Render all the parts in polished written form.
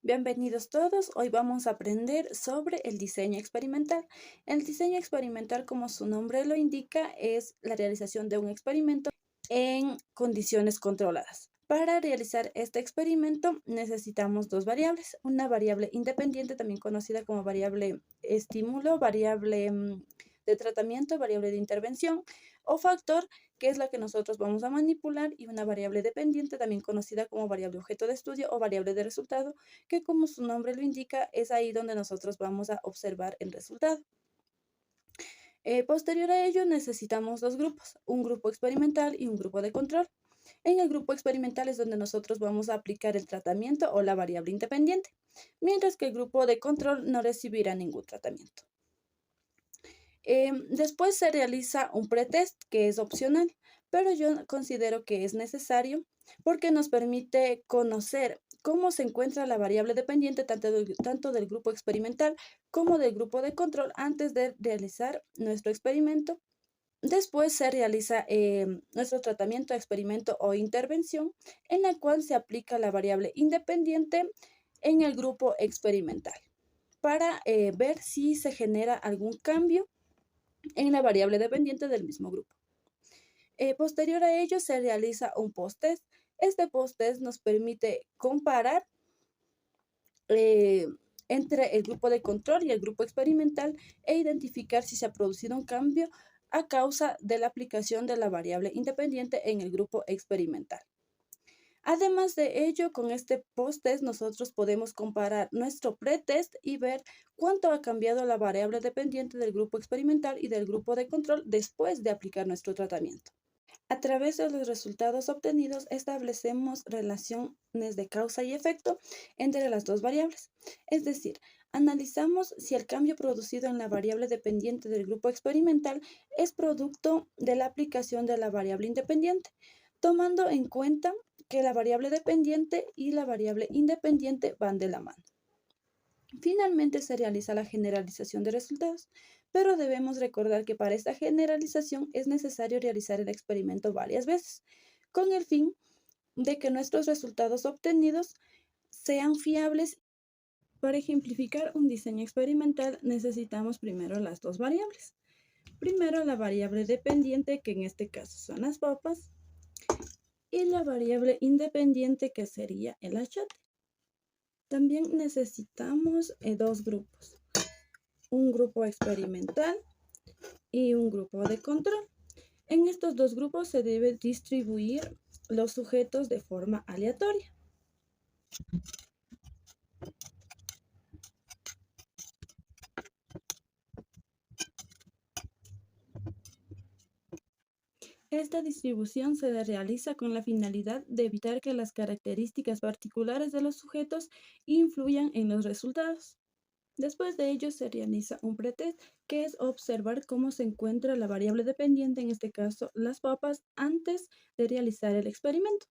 Bienvenidos todos, hoy vamos a aprender sobre el diseño experimental. El diseño experimental, como su nombre lo indica, es la realización de un experimento en condiciones controladas. Para realizar este experimento necesitamos dos variables, una variable independiente, también conocida como variable estímulo, variable de tratamiento, variable de intervención o factor, que es la que nosotros vamos a manipular, y una variable dependiente, también conocida como variable objeto de estudio o variable de resultado, que como su nombre lo indica, es ahí donde nosotros vamos a observar el resultado. Posterior a ello necesitamos dos grupos, un grupo experimental y un grupo de control. En el grupo experimental es donde nosotros vamos a aplicar el tratamiento o la variable independiente, mientras que el grupo de control no recibirá ningún tratamiento. Después se realiza un pretest que es opcional, pero yo considero que es necesario porque nos permite conocer cómo se encuentra la variable dependiente tanto del grupo experimental como del grupo de control antes de realizar nuestro experimento. Después se realiza nuestro tratamiento, experimento o intervención, en la cual se aplica la variable independiente en el grupo experimental para ver si se genera algún cambio en la variable dependiente del mismo grupo. Posterior a ello se realiza un post-test. Este post-test nos permite comparar eh, entre el grupo de control y el grupo experimental e identificar si se ha producido un cambio a causa de la aplicación de la variable independiente en el grupo experimental. Además de ello, con este post-test nosotros podemos comparar nuestro pretest y ver cuánto ha cambiado la variable dependiente del grupo experimental y del grupo de control después de aplicar nuestro tratamiento. A través de los resultados obtenidos establecemos relaciones de causa y efecto entre las dos variables. Es decir, analizamos si el cambio producido en la variable dependiente del grupo experimental es producto de la aplicación de la variable independiente, tomando en cuenta que la variable dependiente y la variable independiente van de la mano. Finalmente se realiza la generalización de resultados, pero debemos recordar que para esta generalización es necesario realizar el experimento varias veces, con el fin de que nuestros resultados obtenidos sean fiables. Para ejemplificar un diseño experimental necesitamos primero las dos variables. Primero la variable dependiente, que en este caso son las papas, y la variable independiente, que sería el achiote. También necesitamos dos grupos, un grupo experimental y un grupo de control. En estos dos grupos se debe distribuir los sujetos de forma aleatoria. Esta distribución se realiza con la finalidad de evitar que las características particulares de los sujetos influyan en los resultados. Después de ello se realiza un pretest, que es observar cómo se encuentra la variable dependiente, en este caso las papas, antes de realizar el experimento.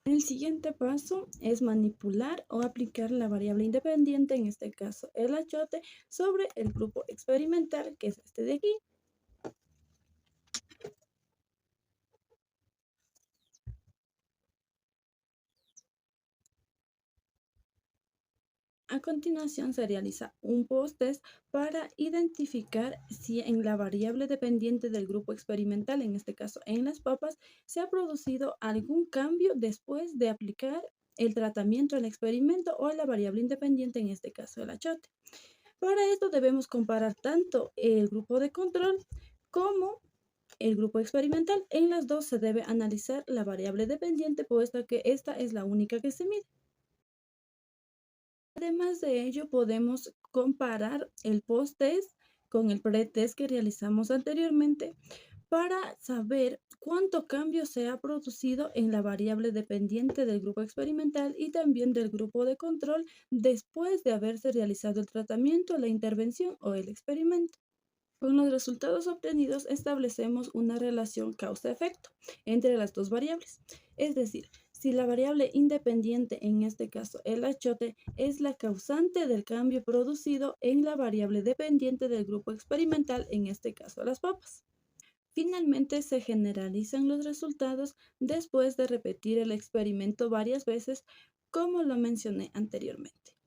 El siguiente paso es manipular o aplicar la variable independiente, en este caso el achiote, sobre el grupo experimental, que es este de aquí. A continuación se realiza un post-test para identificar si en la variable dependiente del grupo experimental, en este caso en las papas, se ha producido algún cambio después de aplicar el tratamiento al experimento o a la variable independiente, en este caso el achiote. Para esto debemos comparar tanto el grupo de control como el grupo experimental. En las dos se debe analizar la variable dependiente, puesto que esta es la única que se mide. Además de ello, podemos comparar el post-test con el pre-test que realizamos anteriormente para saber cuánto cambio se ha producido en la variable dependiente del grupo experimental y también del grupo de control después de haberse realizado el tratamiento, la intervención o el experimento. Con los resultados obtenidos establecemos una relación causa-efecto entre las dos variables. Es decir, si la variable independiente, en este caso el achiote, es la causante del cambio producido en la variable dependiente del grupo experimental, en este caso las papas. Finalmente, se generalizan los resultados después de repetir el experimento varias veces, como lo mencioné anteriormente.